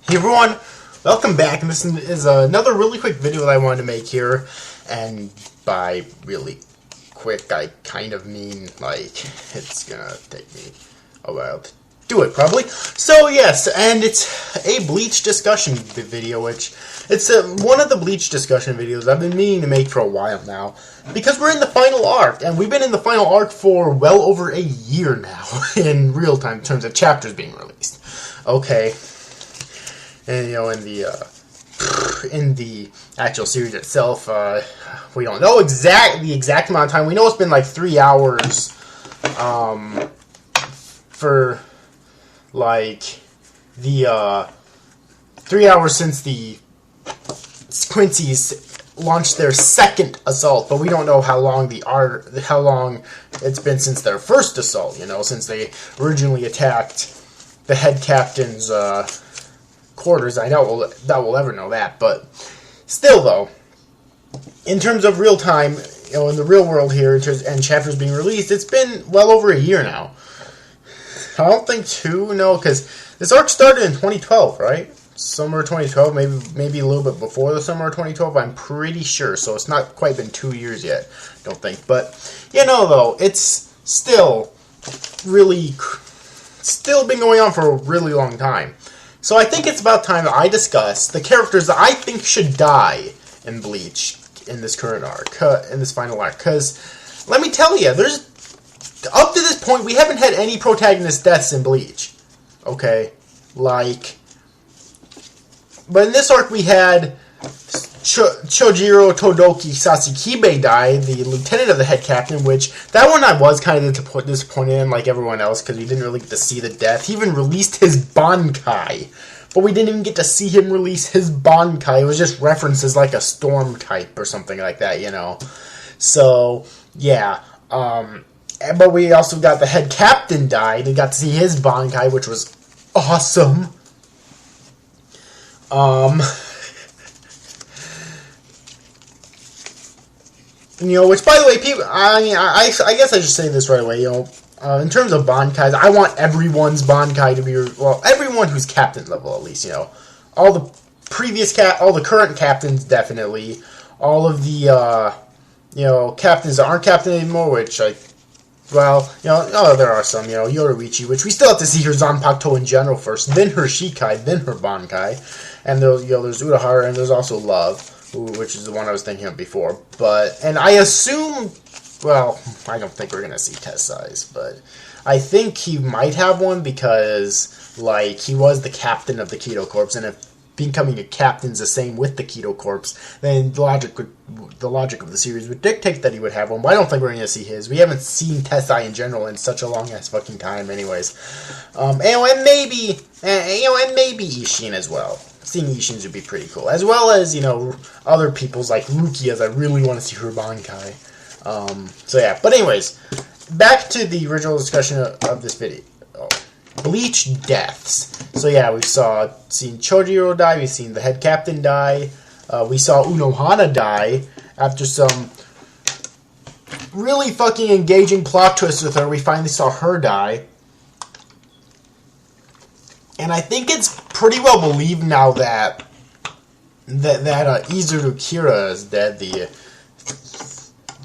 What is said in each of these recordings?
Hey everyone, welcome back, and this is another really quick video that I wanted to make here, and by really quick, I kind of mean, like, it's gonna take me a while to do it, probably. So yes, and it's a Bleach discussion video, which, it's one of the Bleach discussion videos I've been meaning to make for a while now, because we're in the final arc, and we've been in the final arc for well over a year now, in real time, in terms of chapters being released. Okay. And, you know, in the actual series itself, we don't know the exact amount of time. We know it's been like 3 hours, for, like, the, 3 hours since the Quincy's launched their second assault, but we don't know how long it's been since their first assault, you know, since they originally attacked the head captain's, quarters. I doubt we'll ever know that, but still, though, in terms of real time, you know, in the real world here, and chapters being released, it's been well over a year now. I don't think no, because this arc started in 2012, right? Summer 2012, maybe a little bit before the summer of 2012. I'm pretty sure, so it's not quite been 2 years yet. Don't think, but you know, though, it's still been going on for a really long time. So I think it's about time that I discuss the characters that I think should die in Bleach in this current arc, in this final arc. Because, let me tell you, up to this point, we haven't had any protagonist deaths in Bleach. Okay? Like, but in this arc we had Chojiro Todoki Sasakibe die, the lieutenant of the head captain, which, that one I was kind of disappointed in, like everyone else, because we didn't really get to see the death. He even released his Bankai, but we didn't even get to see him release his Bankai. It was just referenced as like a storm type or something like that, you know. So, yeah. But we also got the head captain died, and got to see his Bankai, which was awesome. You know, which, by the way, people, I mean, I guess I should say this right away, you know, in terms of Bankais, I want everyone's Bankai to be, well, everyone who's captain level, at least, you know, all the current captains, definitely, all of the, you know, captains that aren't captain anymore, which, well, you know, there are some, you know, Yoruichi, which we still have to see her Zanpakuto in general first, then her Shikai, then her Bankai, and there's, you know, there's Urahara, and there's also Love, which is the one I was thinking of before, and I assume, well, I don't think we're going to see test size, but I think he might have one because, like, he was the captain of the Keto Corps, and if becoming a captain's the same with the Keto Corps, then the logic of the series would dictate that he would have one, but I don't think we're going to see his. We haven't seen Tessai in general in such a long-ass fucking time anyways. And maybe Ishin as well. Seeing Ishin's would be pretty cool. As well as, you know, other people's, like Rukia's. I really want to see her Bankai. So yeah. But anyways, back to the original discussion of this video. Bleach deaths. So yeah, we've seen Chojiro die, we've seen the head captain die, we saw Unohana die after some really fucking engaging plot twists with her. We finally saw her die. And I think it's pretty well believed now that Izuru Kira is dead, the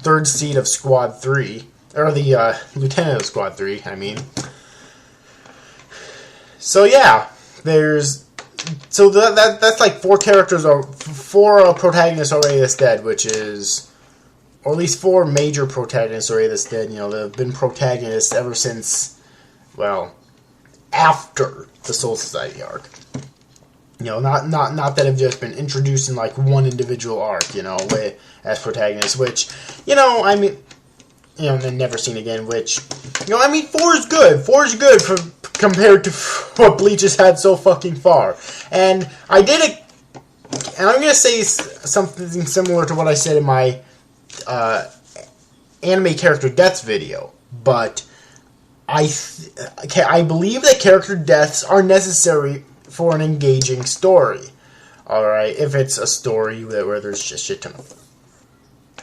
third seat of Squad 3, or the lieutenant of Squad 3, I mean. So yeah, that's like four protagonists already that's dead, which is, or at least four major protagonists already that's dead. You know, they've been protagonists ever since, well, after the Soul Society arc. You know, not that have just been introduced in like one individual arc, you know, as protagonists, which, you know, I mean, you know, and never seen again, which, you know, I mean, 4 is good. 4 is good compared to what Bleach has had so fucking far. And I'm going to say something similar to what I said in my anime character deaths video, but I believe that character deaths are necessary for an engaging story. Alright, if it's a story where there's just shit ton of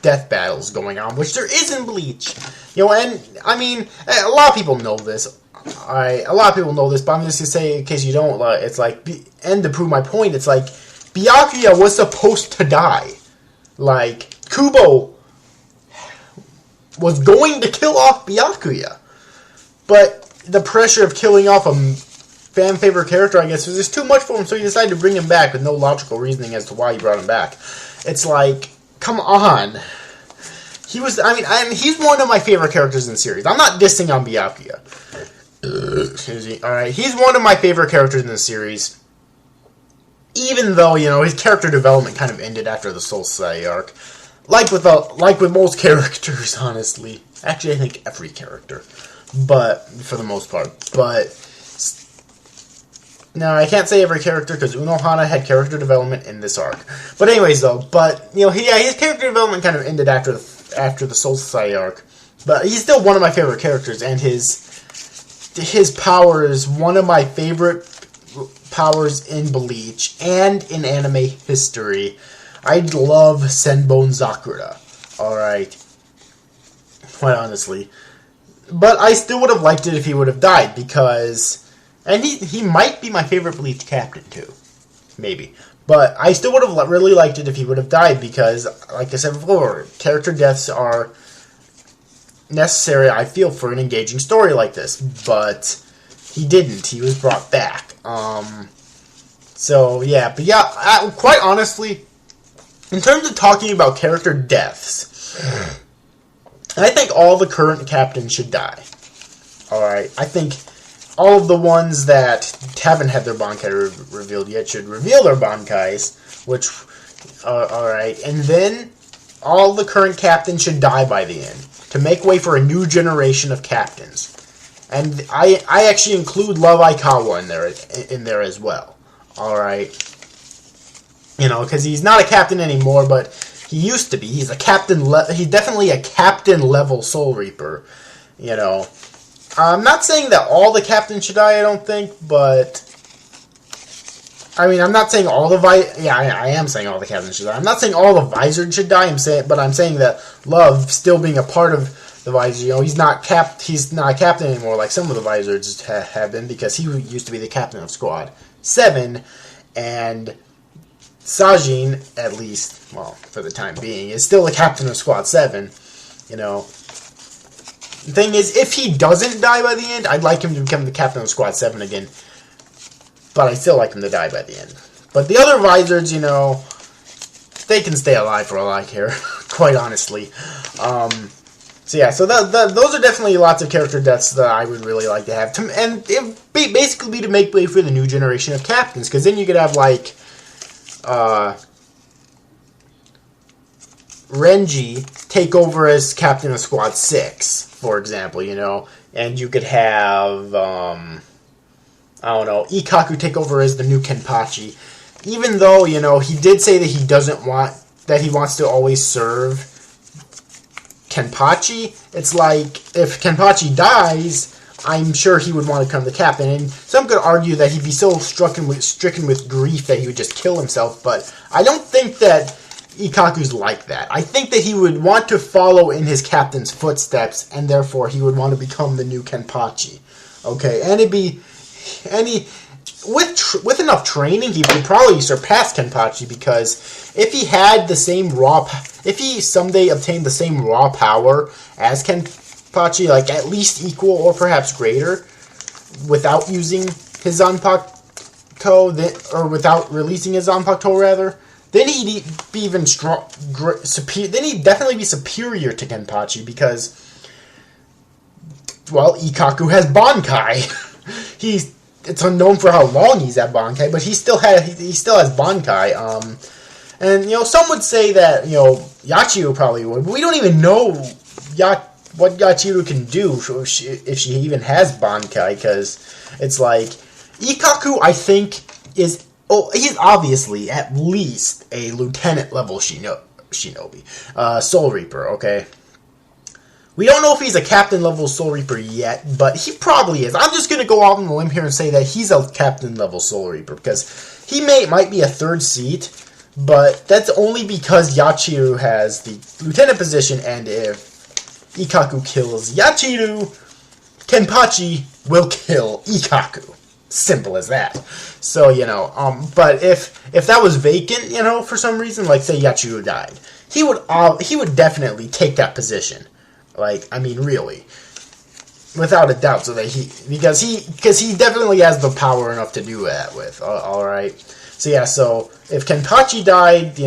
death battles going on, which there is in Bleach. You know, and, I mean, a lot of people know this. a lot of people know this, but I'm just gonna say in case you don't. It's like, and to prove my point, it's like Byakuya was supposed to die. Like Kubo was going to kill off Byakuya, but the pressure of killing off a fan favorite character, I guess, was just too much for him, so he decided to bring him back with no logical reasoning as to why he brought him back. It's like, come on. He was, he's one of my favorite characters in the series. I'm not dissing on Byakuya. Excuse me. Alright, he's one of my favorite characters in the series. Even though, his character development kind of ended after the Soul Society arc. Like with most characters, honestly. Actually, I think every character. But, for the most part. But, no, I can't say every character, because Unohana had character development in this arc. But anyways, though, his character development kind of ended after the Soul Society arc. But he's still one of my favorite characters, and his power is one of my favorite powers in Bleach, and in anime history. I love Senbon Sakura. Alright. Quite honestly. But I still would have liked it if he would have died, because... And he might be my favorite Bleach captain, too. Maybe. But I still would have really liked it if he would have died, because, like I said before, character deaths are necessary, I feel, for an engaging story like this. But he didn't. He was brought back. So, yeah. But yeah, quite honestly, in terms of talking about character deaths, I think all the current captains should die. Alright, I think all of the ones that haven't had their Bankai revealed yet should reveal their Bankais, which, alright, and then all the current captains should die by the end, to make way for a new generation of captains. And I actually include Love Aikawa in there as well. Alright. Because he's not a captain anymore, but he used to be. He's a captain. He's definitely a captain level Soul Reaper. I'm not saying that all the captains should die, I don't think, but... I'm not saying all the I am saying all the captains should die. I'm not saying all the Visored should die, but I'm saying that Love, still being a part of the Visor, he's not a captain anymore like some of the Visoreds have been, because he used to be the captain of Squad 7, and Sajin, at least, well, for the time being, is still the captain of Squad 7, The thing is, if he doesn't die by the end, I'd like him to become the captain of Squad 7 again. But I still like him to die by the end. But the other Visoreds, they can stay alive for all I care, quite honestly. So yeah, those are definitely lots of character deaths that I would really like to have. And it basically be to make way for the new generation of captains. Because then you could have, like, Renji take over as captain of Squad 6, for example, and you could have, Ikkaku take over as the new Kenpachi, even though, he did say that he wants to always serve Kenpachi. It's like, if Kenpachi dies, I'm sure he would want to become the captain, and some could argue that he'd be so stricken with grief that he would just kill himself, but I don't think that Ikkaku's like that. I think that he would want to follow in his captain's footsteps, and therefore he would want to become the new Kenpachi. Okay, and with enough training, he would probably surpass Kenpachi, because if he someday obtained the same raw power as Kenpachi, like at least equal or perhaps greater, without using his Zanpakuto, or without releasing his Zanpakuto rather, then he'd be even then he'd definitely be superior to Kenpachi, because, well, Ikkaku has Bankai. It's unknown for how long he's at Bankai, but he still has Bankai. And some would say that Yachiru probably would, but we don't even know what Yachiru can do if she even has Bankai, because it's like Ikkaku, I think, he's obviously at least a lieutenant level shinobi, Soul Reaper. Okay. We don't know if he's a captain level Soul Reaper yet, but he probably is. I'm just going to go out on the limb here and say that he's a captain level Soul Reaper, because he might be a third seat, but that's only because Yachiru has the lieutenant position, and if Ikkaku kills Yachiru, Kenpachi will kill Ikkaku. Simple as that. So, but if that was vacant, for some reason, like say Yachiyo died, he would definitely take that position. Like, I mean, really, without a doubt. So that because he definitely has the power enough to do that with. All right. So yeah. So if Kenpachi died,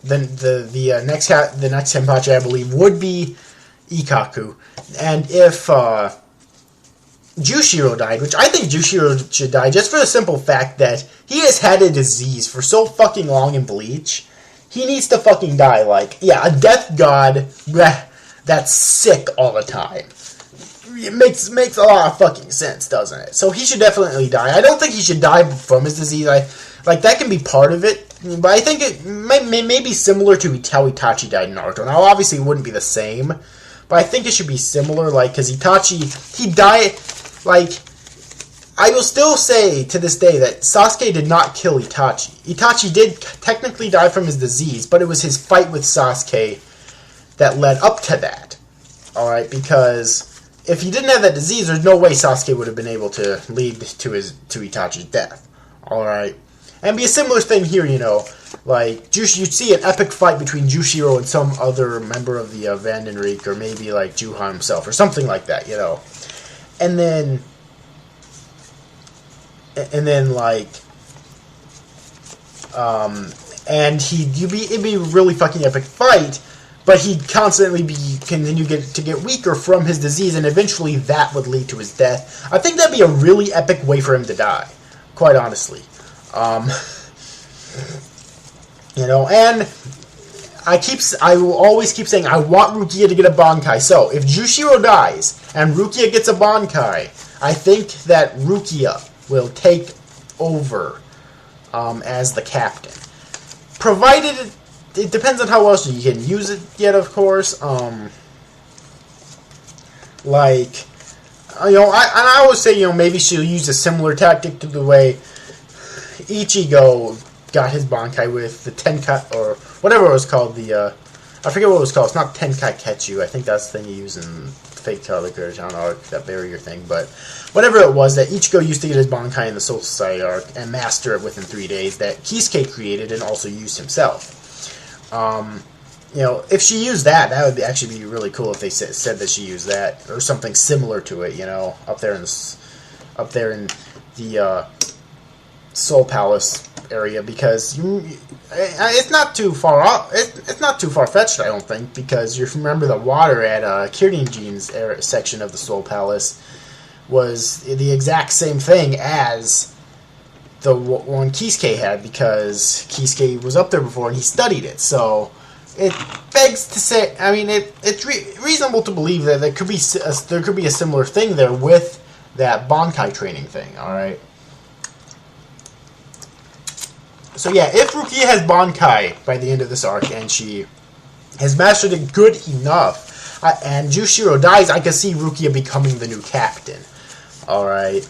then the next Kenpachi, I believe, would be Ikkaku, and if Jushiro died, which I think Jushiro should die just for the simple fact that he has had a disease for so fucking long in Bleach. He needs to fucking die. Like, yeah, a death god that's sick all the time. It makes a lot of fucking sense, doesn't it? So he should definitely die. I don't think he should die from his disease. That can be part of it, but I think it may be similar to how Itachi died in Naruto. Now, obviously, it wouldn't be the same, but I think it should be similar, because Itachi, he died, I will still say to this day that Sasuke did not kill Itachi. Itachi did technically die from his disease, but it was his fight with Sasuke that led up to that. Alright, because if he didn't have that disease, there's no way Sasuke would have been able to lead to Itachi's death. Alright. And be a similar thing here, you'd see an epic fight between Jushiro and some other member of the Vandenreich, or maybe Juhan himself, or something like that, And then it'd be a really fucking epic fight, but he'd constantly continue to get weaker from his disease, and eventually that would lead to his death. I think that'd be a really epic way for him to die, quite honestly. And I will always keep saying I want Rukia to get a Bankai. So if Jushiro dies and Rukia gets a Bankai, I think that Rukia will take over as the captain. Provided it depends on how else you can use it yet, of course. I always say, maybe she'll use a similar tactic to the way Ichigo got his Bankai with the Tenkai, or whatever it was called, I forget what it was called. It's not Tenkai Ketchu. I think that's the thing you use in Fake Tail Town arc, that barrier thing, but whatever it was that Ichigo used to get his Bankai in the Soul Society arc and master it within 3 days, that Kisuke created and also used himself. If she used that would actually be really cool if they said that she used that, or something similar to it, up there in the Soul Palace area, because it's not too far off. It's not too far fetched, I don't think, because you remember the water at Kirinjin's section of the Soul Palace was the exact same thing as the one Kisuke had, because Kisuke was up there before and he studied it. So it begs to say, it's reasonable to believe that there could be a similar thing there with that Bankai training thing. All right. So yeah, if Rukia has Bankai by the end of this arc and she has mastered it good enough, and Jushiro dies, I can see Rukia becoming the new captain. All right.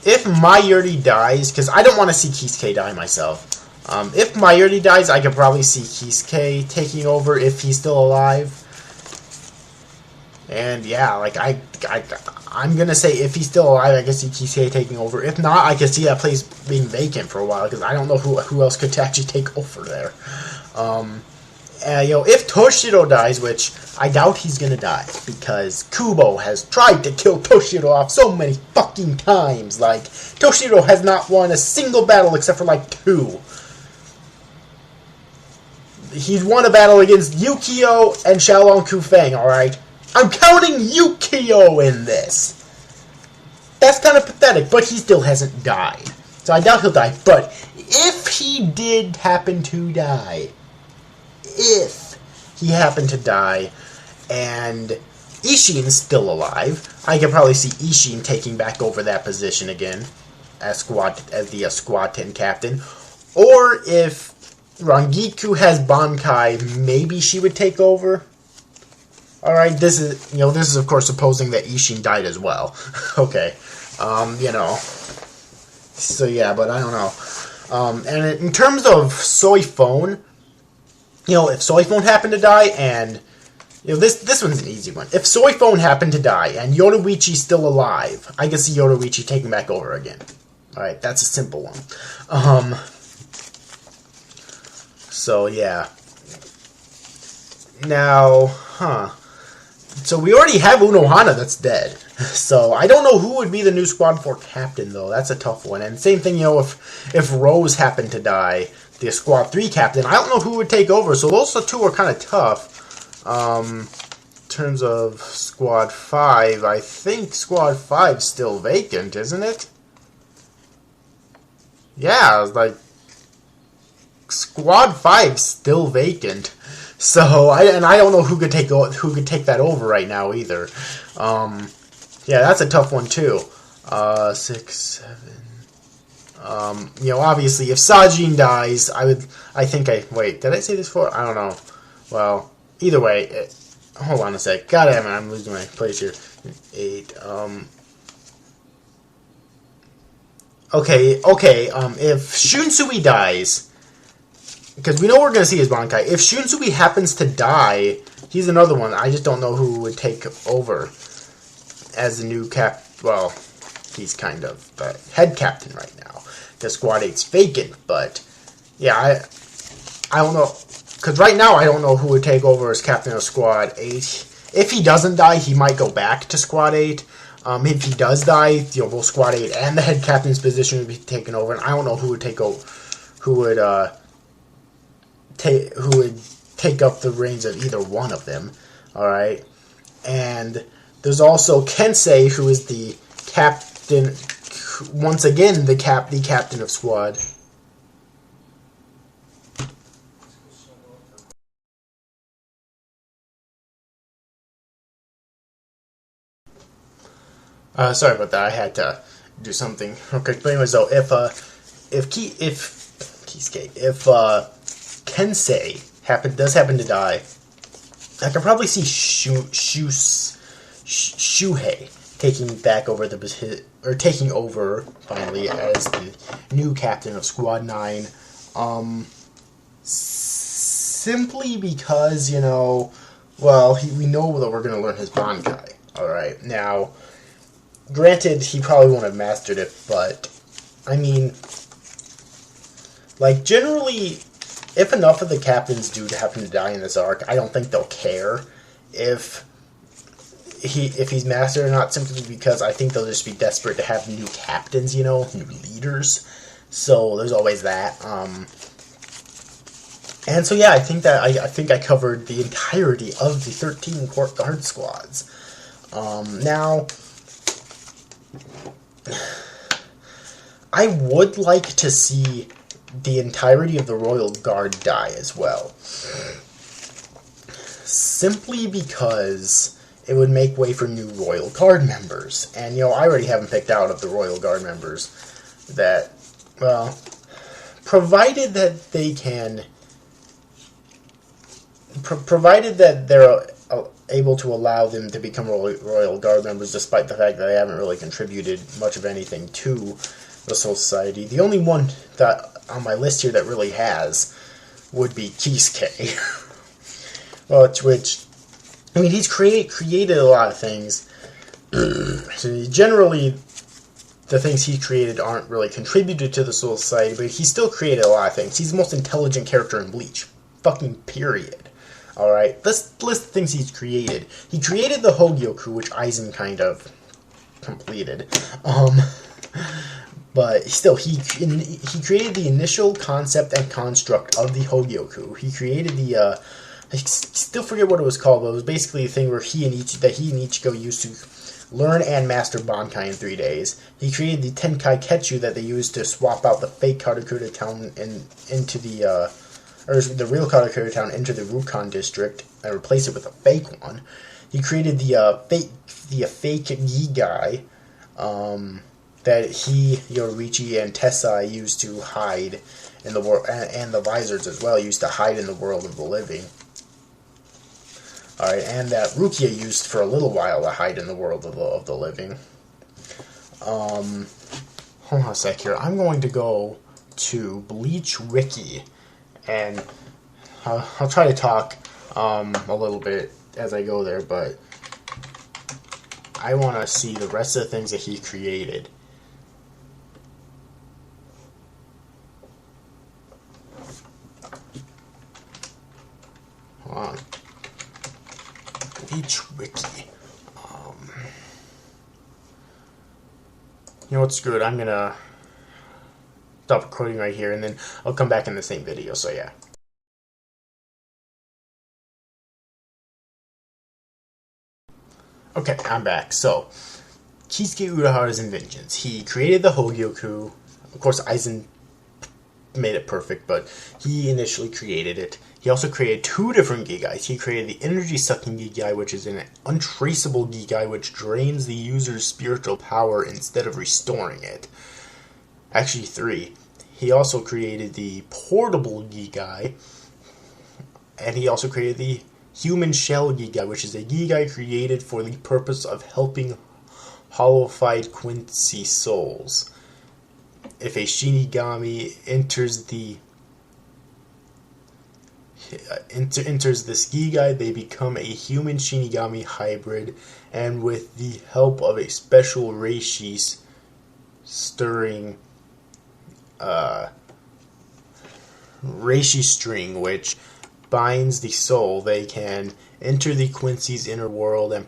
If Mayuri dies, because I don't want to see Kisuke die myself. If Mayuri dies, I could probably see Kisuke taking over if he's still alive. And yeah, I'm gonna say if he's still alive, I can see Kisuke taking over. If not, I can see that place being vacant for a while, because I don't know who else could actually take over there. If Toshiro dies, which I doubt he's gonna die, because Kubo has tried to kill Toshiro off so many fucking times. Toshiro has not won a single battle except for 2. He's won a battle against Yukio and Xiaolong Kufeng, alright? I'm counting Yukio in this. That's kind of pathetic, but he still hasn't died. So I doubt he'll die. But if he did happen to die, and Ishin's still alive, I can probably see Ishin taking back over that position again as the squad 10 captain. Or if Rangiku has Bankai, maybe she would take over. All right, this is of course supposing that Ishin died as well. Okay, So yeah, but I don't know. And in terms of Soy Phone, you know, if Soyphone happened to die, and you know, this one's an easy one. If Soyphone happened to die and Yoruichi's still alive, I can see Yoruichi taking back over again. All right, that's a simple one. So yeah. Now, so we already have Unohana that's dead. So I don't know who would be the new Squad 4 captain, though. That's a tough one. And same thing, you know, if Rose happened to die, the Squad 3 captain, I don't know who would take over. So those two are kind of tough. In terms of Squad 5, I think Squad 5's still vacant, isn't it? Yeah, like, Squad 5's still vacant. So I don't know who could take that over right now either. Yeah, that's a tough one too. 6, 7. You know, obviously, if Sajin dies, wait. Did I say this before? I don't know. Well, either way, hold on a sec. God damn it, I'm losing my place here. 8. Okay. If Shunsui dies, because we know we're going to see his Bankai. If Shunsui happens to die, he's another one. I just don't know who would take over as the new well, he's kind of the head captain right now. The Squad 8's vacant, but yeah, I don't know. Because right now I don't know who would take over as captain of Squad 8. If he doesn't die, he might go back to Squad 8. If he does die, you know, both Squad 8 and the head captain's position would be taken over, and I don't know who would take over, who would take up the reins of either one of them. All right, and there's also Kensei, who is the captain, once again the captain of Squad. Sorry about that. I had to do something real quick. But anyways, though, if Kensei does happen to die, I could probably see Shuhei taking over finally as the new captain of Squad 9. Simply because, you know, well, we know that we're going to learn his Bankai. All right, now, granted, he probably won't have mastered it, but I mean, like, generally, if enough of the captains do happen to die in this arc, I don't think they'll care if he's mastered or not, simply because I think they'll just be desperate to have new captains, you know, new leaders. So there's always that. And so yeah, I think I covered the entirety of the 13 Court Guard squads. Now, I would like to see the entirety of the Royal Guard die as well. Simply because it would make way for new Royal Guard members. And, you know, I already have them picked out of the Royal Guard members that, well, provided that they can, provided that they're able to allow them to become Royal Guard members, despite the fact that they haven't really contributed much of anything to the Soul Society. The only one that on my list here that really has would be Kisuke. Well, which, I mean, he's created a lot of things. So generally, the things he created aren't really contributed to the Soul Society, but he still created a lot of things. He's the most intelligent character in Bleach. Fucking period. Alright, let's list the things he's created. He created the Hogyoku, which Aizen kind of completed. But still, he created the initial concept and construct of the Hogyoku. He created the, I still forget what it was called, but it was basically a thing where he and Ichigo used to learn and master Bankai in 3 days. He created the Tenkai Ketchu that they used to swap out the fake Karakura town into the, or the real Karakura town into the Rukon district and replace it with a fake one. He created the fake Gigai that he, Yoruichi, and Tessai used to hide in the world, and the Visors as well used to hide in the world of the living. Alright, and that Rukia used for a little while to hide in the world of the living. Hold on a sec here. I'm going to go to Bleach Wiki. And I'll try to talk a little bit as I go there, but I want to see the rest of the things that he created. Hold on. Bleach Wiki. You know what's good? I'm gonna stop recording right here, and then I'll come back in the same video. So yeah. Okay, I'm back. So, Keisuke Urahara's inventions. He created the Hogyoku. Of course, Aizen made it perfect, but he initially created it. He also created two different Gigais. He created the energy-sucking Gigai, which is an untraceable Gigai, which drains the user's spiritual power instead of restoring it. Actually, three. He also created the portable Gigai, and he also created the human shell Gigai, which is a Gigai created for the purpose of helping hollowified Quincy souls. If a Shinigami enters this Gigai, they become a human Shinigami hybrid, and with the help of a special reishi string, which binds the soul, they can enter the Quincy's inner world and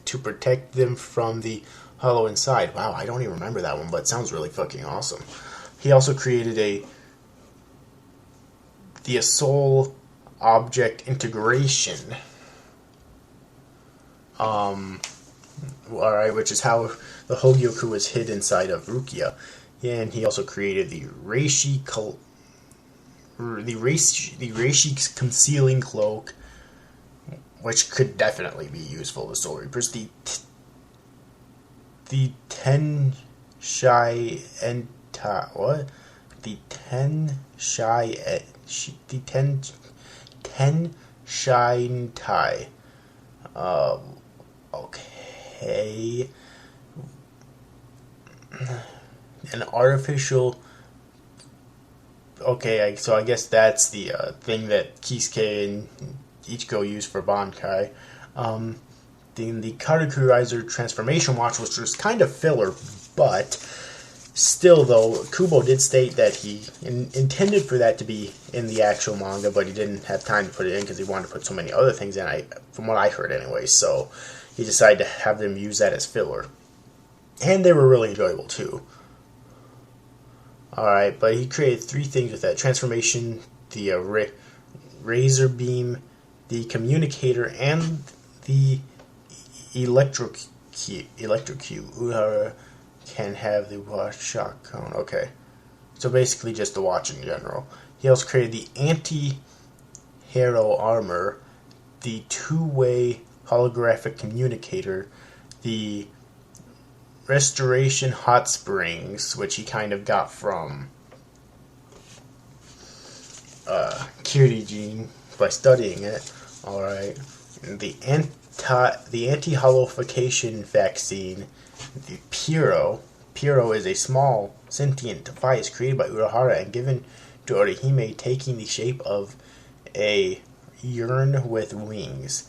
to protect them from the hollow inside. Wow, I don't even remember that one, but it sounds really fucking awesome. He also created the soul object integration. Alright, which is how the Hogyoku was hid inside of Rukia. And he also created the reishi concealing cloak, which could definitely be useful to Soul Reapers. The Ten Shai Entai. What? The Ten Shai. The Ten Shintai. Okay. An artificial. Okay, so I guess that's the thing that Kisuke and Ichigo used for Bankai. The Karakurizer Transformation Watch, which was kind of filler, but still, though, Kubo did state that he intended for that to be in the actual manga, but he didn't have time to put it in because he wanted to put so many other things in, from what I heard anyway, so he decided to have them use that as filler. And they were really enjoyable, too. Alright, but he created three things with that. Transformation, the Razor Beam, the Communicator, and the Electrocute. Urahara can have the watch shock cone. Okay. So basically just the watch in general. He also created the anti-hero armor, the two-way holographic communicator, the Restoration Hot Springs, which he kind of got from Kirijin by studying it. Alright. The anti-hollowification vaccine, the Piro. Piro is a small sentient device created by Urahara and given to Orihime, taking the shape of a urn with wings.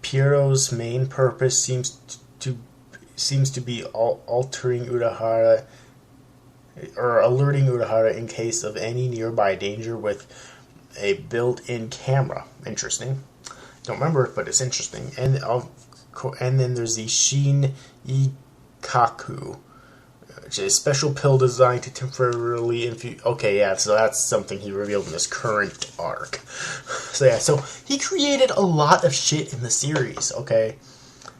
Piro's main purpose seems to be altering Urahara, or alerting Urahara in case of any nearby danger with a built-in camera. Interesting. Don't remember it, but it's interesting. And then there's the Shin Ikaku, which is a special pill designed to temporarily infuse. Okay, yeah, so that's something he revealed in this current arc. So yeah, so he created a lot of shit in the series. Okay.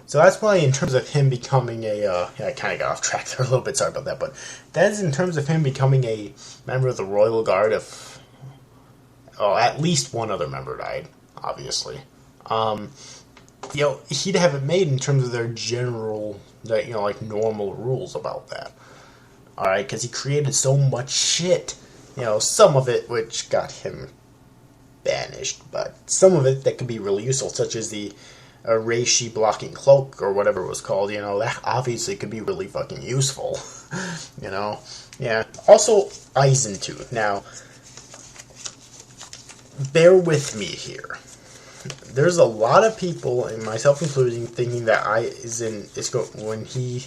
So that's why, in terms of him becoming a, I kind of got off track there a little bit, sorry about that, but that's in terms of him becoming a member of the Royal Guard. At least one other member died, obviously. He'd have it made in terms of their general, like normal rules about that. Alright, because he created so much shit. Some of it which got him banished, but some of it that could be really useful, such as the reishi blocking cloak, or whatever it was called, that obviously could be really fucking useful. Yeah. Also, Aizen too. Now, bear with me here. There's a lot of people, and myself including, thinking that when he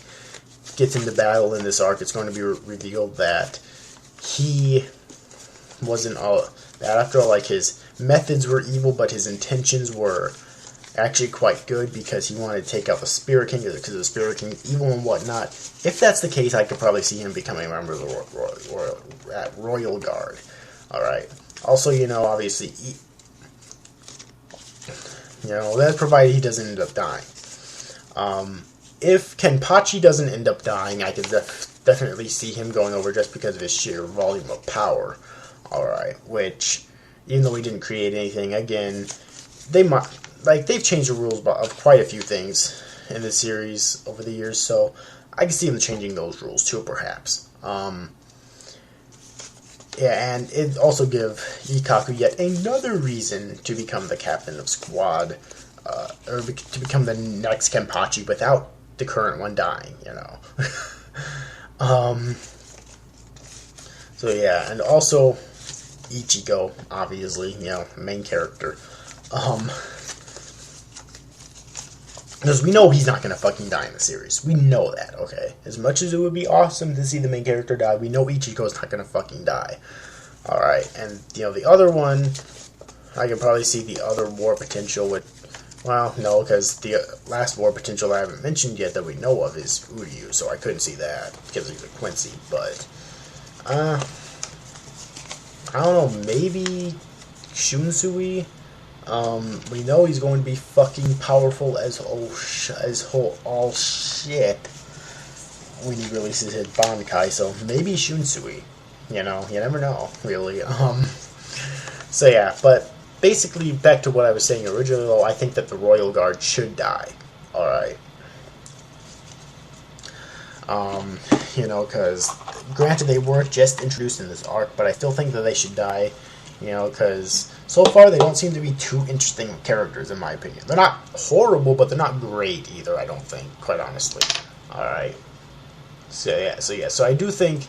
gets into battle in this arc, it's going to be revealed that he wasn't all that. After all, like, his methods were evil, but his intentions were actually quite good because he wanted to take out the Spirit King because the Spirit King is evil and whatnot. If that's the case, I could probably see him becoming a member of the Royal Guard. Alright. Also, obviously, that's provided he doesn't end up dying. If Kenpachi doesn't end up dying, I could definitely see him going over just because of his sheer volume of power. Alright, which, even though he didn't create anything, again, they've changed the rules of quite a few things in this series over the years, so I can see them changing those rules too, perhaps. Yeah, and it also give Ikkaku yet another reason to become the captain of squad, or to become the next Kenpachi without the current one dying, So yeah, and also Ichigo, obviously, main character. Because we know he's not going to fucking die in the series. We know that, okay? As much as it would be awesome to see the main character die, we know Ichigo's not going to fucking die. Alright, and, the other one, I can probably see the other war potential with, well, no, because the last war potential I haven't mentioned yet that we know of is Uryu, so I couldn't see that because he's a Quincy, but, I don't know, maybe Shunsui? We know he's going to be fucking powerful as all shit when he releases his Bankai, so maybe Shunsui. You never know, really. So yeah, but basically, back to what I was saying originally, though, I think that the Royal Guard should die. Alright. Because, granted, they weren't just introduced in this arc, but I still think that they should die, because so far they don't seem to be too interesting characters, in my opinion. They're not horrible, but they're not great either, I don't think, quite honestly. Alright. So I do think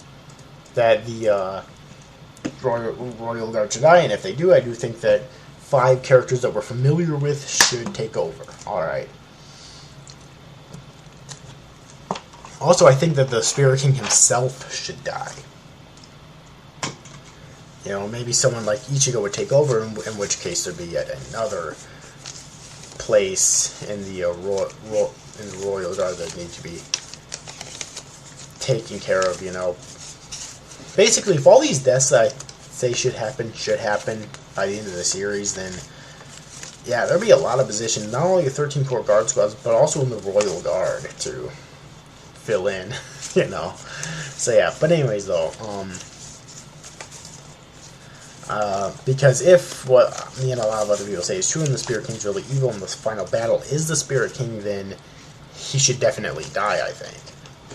that the Royal Guard should die, and if they do, I do think that 5 characters that we're familiar with should take over. Alright. Also, I think that the Spirit King himself should die. Maybe someone like Ichigo would take over, in which case there'd be yet another place in the Royal Guard that need to be taken care of, Basically, if all these deaths that I say should happen by the end of the series, then, yeah, there'll be a lot of positions, not only the 13 Core Guard Squads, but also in the Royal Guard to fill in, So, yeah, but anyways, though, because if what me and a lot of other people say is true and the Spirit King's really evil and the final battle is the Spirit King, then he should definitely die, I think.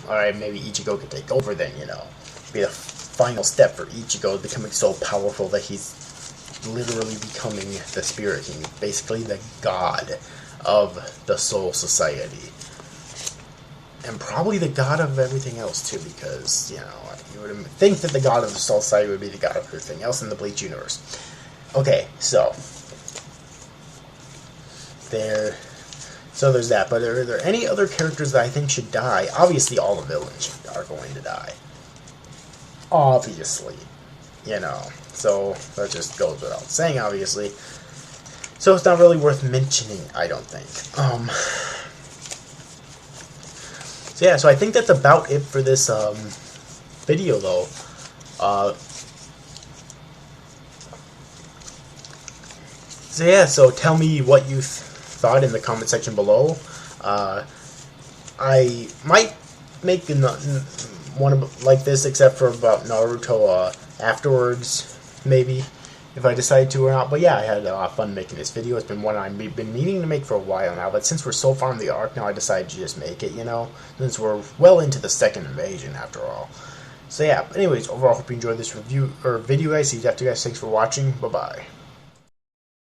Alright, maybe Ichigo could take over then, Be the final step for Ichigo, becoming so powerful that he's literally becoming the Spirit King, basically the god of the Soul Society. And probably the god of everything else, too, because, you would think that the god of the Soul Society would be the god of everything else in the Bleach universe. Okay, so there's that. But are there any other characters that I think should die? Obviously, all the villains are going to die. Obviously. So that just goes without saying, obviously. So it's not really worth mentioning, I don't think. So yeah, so I think that's about it for this video, though. So yeah, so tell me what you thought in the comment section below. I might make one like this, except for about Naruto afterwards, maybe, if I decide to or not. But yeah, I had a lot of fun making this video. It's been one I've been meaning to make for a while now, but since we're so far in the arc now, I decided to just make it, since we're well into the second invasion, after all. So yeah, anyways, overall, hope you enjoyed this review, or video, guys. See you after, guys. Thanks for watching. Bye-bye.